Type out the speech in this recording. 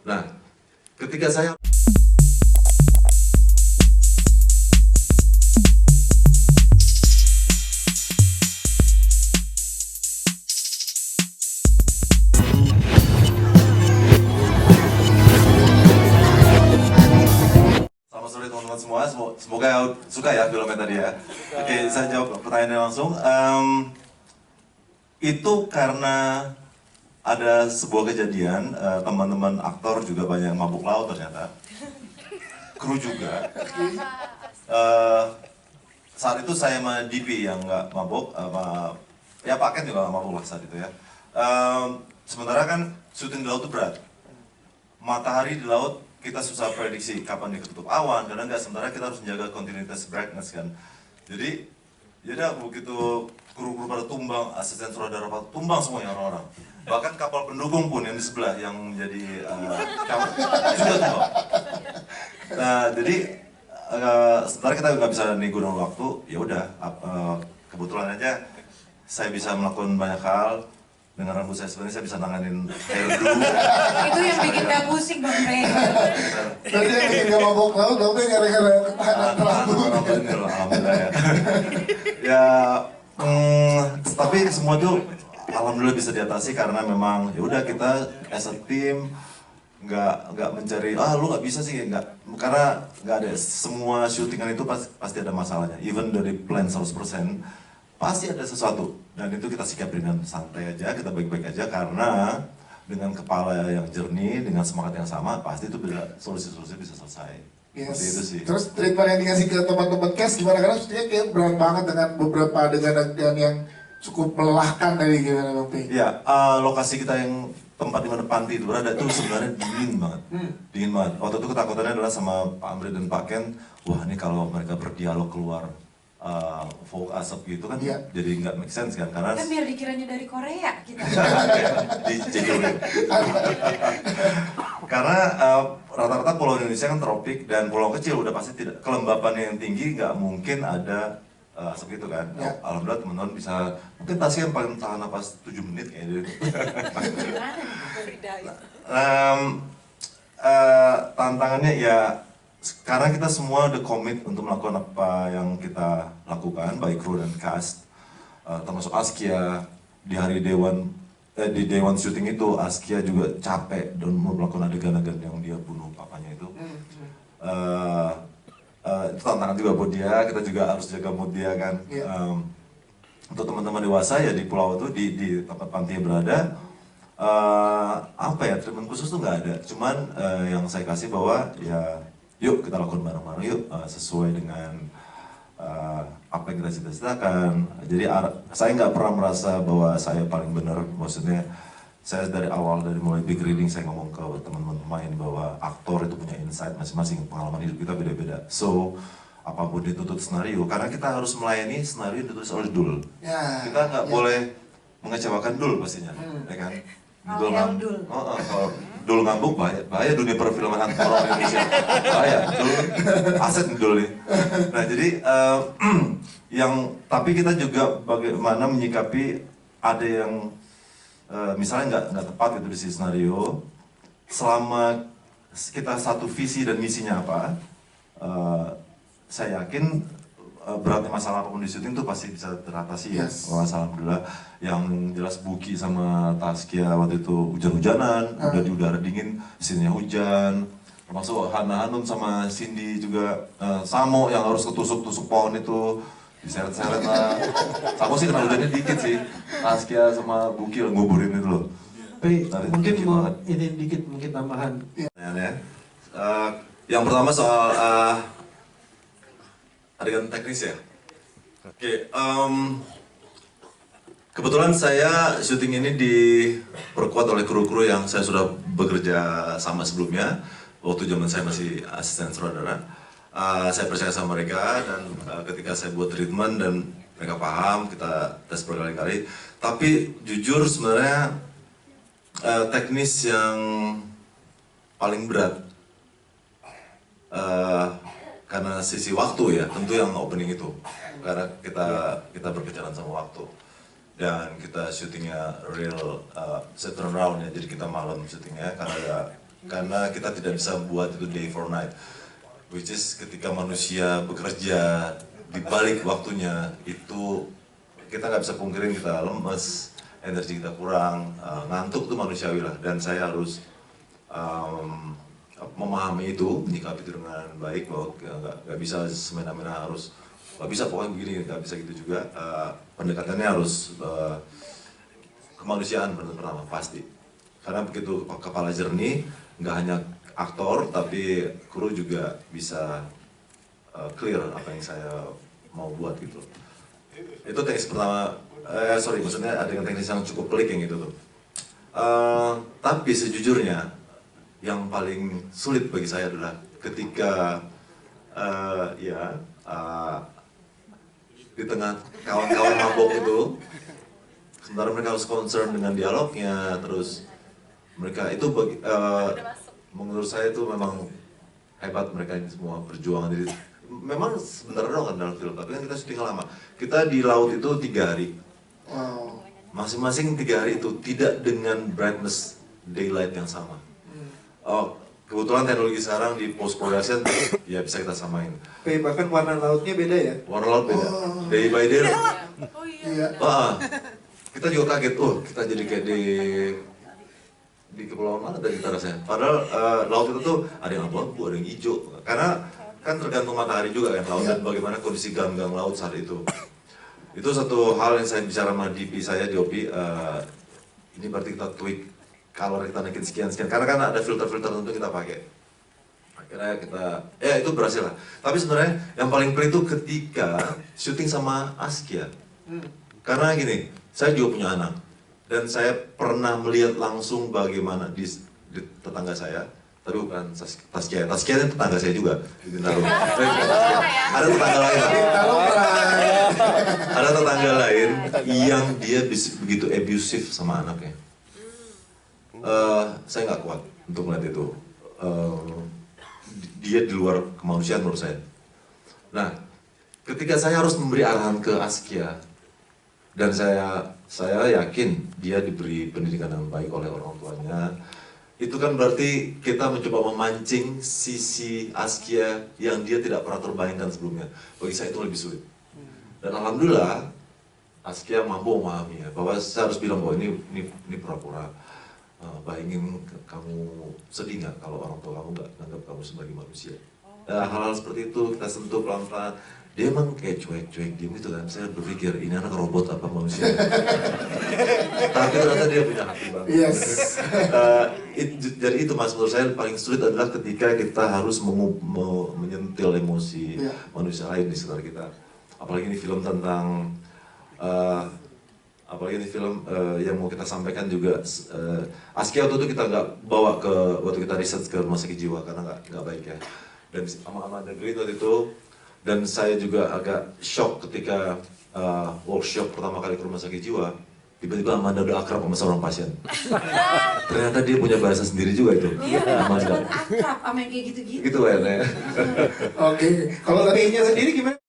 Nah, ketika saya Selamat sore teman-teman semua, semoga suka ya filmnya tadi ya. Oke, saya jawab pertanyaannya langsung. Itu karena ada sebuah kejadian, teman-teman aktor juga banyak yang mabuk laut ternyata. Kru juga. Saat itu saya sama DP yang nggak mabuk, ya Pak Ken juga nggak mabuk lah saat itu ya. Sementara kan syuting di laut itu berat. Matahari di laut kita susah prediksi kapan dia ketutup awan, karena nggak, sementara kita harus menjaga kontinuitas brightness kan. Jadi, ya begitu kru-kru pada tumbang, asisten sutradara pada tumbang semuanya orang-orang. Bahkan kapal pendukung pun yang di sebelah yang menjadi kapal juga tumbang. Nah, jadi sementara kita nggak bisa nego dengan waktu, ya udah kebetulan aja saya bisa melakukan banyak hal. Dengan rambut saya sebenarnya saya bisa nanganin hairdo. Itu yang bikin gak pusing Bang Rey. Tadi yang bikin gak mabok laut, tapi gara-gara ketahanan rambut. Alhamdulillah ya. Ya, tapi semua tuh alhamdulillah bisa diatasi karena memang ya udah kita as a team nggak mencari lu nggak bisa sih, nggak, karena nggak ada, semua syutingan itu pasti ada masalahnya, even dari plan 100% pasti ada sesuatu, dan itu kita sikap dengan santai aja, kita baik-baik aja, karena dengan kepala yang jernih, dengan semangat yang sama, pasti itu solusi-solusi bisa selesai. Yes. Seperti itu sih. Terus treatment yang dikasih ke teman-teman cast gimana? Karena sebenarnya kayak berat banget dengan beberapa adegan-adegan yang cukup melelahkan dari gimana Bang Pi? Ya, lokasi kita yang tempat di mana panti itu berada itu sebenarnya dingin banget, dingin banget. Waktu itu ketakutannya adalah sama Pak Amri dan Pak Ken, wah ini kalau mereka berdialog keluar fog asap gitu kan, jadi nggak make sense kan, karena Kan biar dikiranya dari Korea kita. di JKT. Karena rata-rata pulau Indonesia kan tropik, dan pulau kecil udah pasti tidak, kelembapannya yang tinggi, nggak mungkin ada asap gitu kan. Alhamdulillah teman-teman bisa, mungkin Tasya yang paling tahan napas 7 menit kayaknya. Tantangannya ya, karena kita semua udah komit untuk melakukan apa yang kita lakukan, baik kru dan cast, termasuk Askia di hari di dewan syuting itu, Askia juga capek dan melakukan adegan-adegan yang dia bunuh papanya itu. Itu tantangan juga buat dia, kita juga harus jaga mood dia kan. Untuk teman-teman dewasa ya di pulau itu, di tempat panti yang berada, apa ya, treatment khusus tuh nggak ada, cuman yang saya kasih bahwa ya yuk kita lakukan bareng-bareng yuk, sesuai dengan apa yang kita cita-citakan. Jadi saya nggak pernah merasa bahwa saya paling benar, maksudnya saya dari awal, dari mulai big reading saya ngomong ke teman-teman pemain bahwa aktor itu punya insight masing-masing, pengalaman hidup kita beda-beda. So apapun dituntut senario, karena kita harus melayani senario yang ditulis oleh Dul. Kita nggak boleh mengecewakan Dul pastinya, ya kan? Dul kalau Dul ngambuk bahaya dunia perfilman orang Indonesia, bahaya. Dul aset nih Dul nih. Nah jadi tapi kita juga bagaimana menyikapi ada yang misalnya nggak tepat gitu di skenario, selama kita satu visi dan misinya apa, saya yakin beratnya masalah apapun di syuting itu pasti bisa teratasi ya. Alhamdulillah, yang jelas Buki sama Taskia waktu itu hujan-hujanan, udah di udara dingin, sininya hujan, termasuk Hana Hanum sama Cindy juga, Samo yang harus ketusuk-tusuk pohon itu, diseret-seret lah. Samo sih kena hujannya dikit sih, Taskia sama Buki yang nguburin itu loh. Tapi mungkin mau ini dikit, mungkin tambahan. Yang pertama soal adegan teknis ya. Oke, kebetulan saya syuting ini diperkuat oleh kru-kru yang saya sudah bekerja sama sebelumnya. Waktu zaman saya masih asisten sutradara, saya percaya sama mereka, dan ketika saya buat treatment dan mereka paham, kita tes berkali-kali. Tapi jujur sebenarnya teknis yang paling berat karena sisi waktu ya, tentu yang opening itu, karena kita berkejaran sama waktu, dan kita syutingnya real set turnaround ya, jadi kita malam syutingnya karena ada karena kita tidak bisa buat itu day for night, which is ketika manusia bekerja di balik waktunya itu kita nggak bisa pungkirin kita lemes, energi kita kurang, ngantuk tuh manusiawi lah, dan saya harus memahami itu, menyikapi itu dengan baik bahwa nggak bisa semena-mena harus nggak bisa pokoknya begini, nggak bisa gitu juga. Pendekatannya harus kemanusiaan pertama pasti, karena begitu kepala jernih nggak hanya aktor tapi kru juga bisa clear apa yang saya mau buat gitu. Itu teknis pertama, maksudnya ada yang teknis yang cukup pelik yang itu tuh. Tapi sejujurnya yang paling sulit bagi saya adalah ketika di tengah kawan-kawan mabok itu, sementara mereka harus concern dengan dialognya, terus mereka itu menurut saya itu memang hebat, mereka ini semua perjuangan. Jadi memang sebentar doang kan dalam film, tapi kan kita syuting lama. Kita di laut itu 3 hari. Wow. Masing-masing 3 hari itu tidak dengan brightness daylight yang sama. Kebetulan teknologi sekarang di post production ya bisa kita samain. Bahkan warna lautnya beda ya? Warna laut beda. Day by day. Oh iya. Kita juga kaget, kita jadi kayak di kepulauan mana tadi kita rasanya. Padahal laut itu tuh ada yang abu-abu, ada yang hijau. Karena kan tergantung matahari juga kan laut dan bagaimana kondisi gang-gang laut saat itu. Itu satu hal yang saya bicara sama DP saya, DOP, ini berarti kita tweak color, kita naikin sekian-sekian, karena kan ada filter-filter tertentu kita pakai. Akhirnya kita, itu berhasil lah. Tapi sebenarnya yang paling pelik itu ketika syuting sama Askia. Karena gini, saya juga punya anak. Dan saya pernah melihat langsung bagaimana di tetangga saya, tapi bukan Taskia itu tetangga saya juga di Bintaro. Ada tetangga lain. Ada tetangga lain yang dia begitu abusive sama anaknya. Saya nggak kuat untuk melihat itu. Dia di luar kemanusiaan menurut saya. Nah, ketika saya harus memberi arahan ke Askia, dan saya yakin dia diberi pendidikan yang baik oleh orang tuanya, itu kan berarti kita mencoba memancing sisi Askia yang dia tidak pernah terbayangkan sebelumnya. Bagi saya itu lebih sulit. Dan alhamdulillah Askia mampu memahami ya, bahwa saya harus bilang bahwa ini pura-pura. Bayangin kamu sedih nggak kalau orang tua kamu nggak menganggap kamu sebagai manusia. Hal-hal seperti itu kita sentuh pelan-pelan. Dia emang kayak cuek-cuek diem gitu kan. Saya berpikir ini anak robot apa manusia. Tapi ternyata dia punya hati banget. Yes. Jadi itu mas, menurut saya paling sulit adalah ketika kita harus menyentil emosi manusia lain di sekitar kita. Apalagi ini film tentang yang mau kita sampaikan juga. Askia waktu itu kita nggak bawa waktu kita riset ke rumah sakit jiwa karena nggak baik ya. Dan sama Amanda Green waktu itu, dan saya juga agak shock ketika workshop pertama kali ke rumah sakit jiwa, tiba-tiba Amanda udah akrab sama seorang pasien. Ternyata dia punya bahasa sendiri juga itu. Iya, Amanda. akrab sama yang kayak gitu-gitu. Gitu kan ya. Oke. Kalau dari P-nya sendiri gimana?